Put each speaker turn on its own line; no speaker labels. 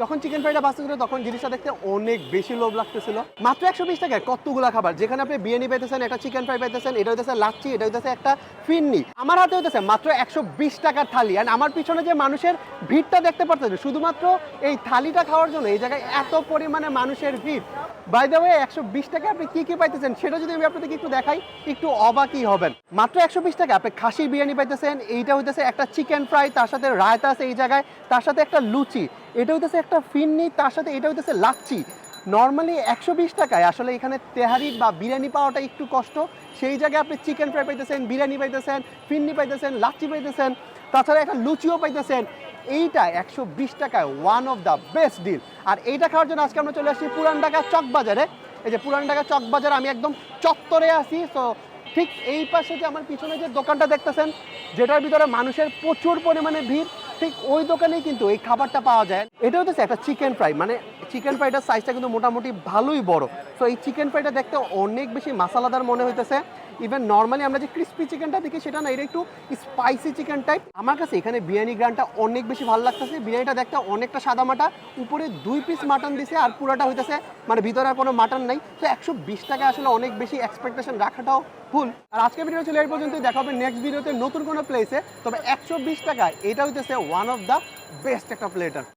যখন চিকেন ফ্রাইটা বাঁচতেছিল তখন জিনিসটা দেখতে অনেক বেশি লোভ লাগতেছিল। মাত্র 120 টাকায় কতগুলো খাবার, যেখানে আপনি বিরিয়ানি পাইতেছেন, একটা চিকেন ফ্রাই পাইতেছেন, এটা হইতেছে লাচ্ছি, এটা হইতেছে একটা ফিন্নি। আমার হাতে হইতেছে মাত্র 120 টাকার থালি। আর আমার পিছনে যে মানুষের ভিড়টা দেখতে পারতেছেন, শুধুমাত্র এই থালিটা খাওয়ার জন্য এই জায়গায় এত পরিমাণে মানুষের ভিড়। বাই দ্য ওয়ে 120 টাকায় আপনি কি পাইতেছেন সেটা যদি আমি আপনাদেরকে একটু দেখাই, একটু অবাকই হবেন। মাত্র 120 টাকা আপনি খাসির বিরিয়ানি পাইতেছেন, এইটা হইতেছে একটা চিকেন ফ্রাই, তার সাথে রায়তা আছে এই জায়গায়, তার সাথে একটা লুচি, এটা হইতেছে একটা ফিন্নি, তার সাথে এটা হইতেছে লাচ্ছি। নর্মালি 120 টাকায় আসলে এখানে তেহারি বা বিরিয়ানি পাওয়াটা একটু কষ্ট, সেই জায়গায় আপনি চিকেন ফ্রাই পাইতেছেন, বিরিয়ানি পাইতেছেন, ফিন্নি পাইতেছেন, লাচ্ছি পাইতেছেন, তাছাড়া একটা লুচিও পাইতেছেন। এইটা 120 টাকায় one of the best deal. আর এইটা খাওয়ার জন্য আজকে আমরা চলে আসছি পুরান ঢাকা চকবাজারে। এই যে পুরান ঢাকা চকবাজার, আমি একদম চত্বরে আছি। সো ঠিক এই পাশে যে আমার পিছনে যে দোকানটা দেখতেছেন, যেটার ভিতরে মানুষের প্রচুর পরিমাণে ভিড়, ঠিক ওই দোকানেই কিন্তু এই খাবারটা পাওয়া যায়। এটা হচ্ছে একটা চিকেন ফ্রাই, মানে চিকেন ফ্রাইটার সাইজটা কিন্তু মোটামুটি ভালোই বড়। সো এই চিকেন ফ্রাইটা দেখতে অনেক বেশি মশলাদার মনে হইতেছে। ইভেন নর্মালি আমরা যে ক্রিস্পি চিকেনটা দেখি সেটা না, এটা একটু স্পাইসি চিকেন টাইপ। আমার কাছে এখানে বিরিয়ানি গ্রানটা অনেক বেশি ভালো লাগতেছে। বিরিয়ানিটা দেখতে অনেকটা সাদামাটা, উপরে 2 পিস মাটন দিছে আর পুরাটা হইতেছে মানে ভিতরে আর কোনো মাটন নাই। তো 120 টাকা আসলে অনেক বেশি এক্সপেকটেশন রাখাটাও ভুল। আর আজকের ভিডিও চলে এই পর্যন্তই, দেখা হবে নেক্সট ভিডিওতে নতুন কোনো প্লেসে। তবে 120 টাকায় এটা হইতেছে ওয়ান অফ দ্য বেস্ট একটা প্লেটার।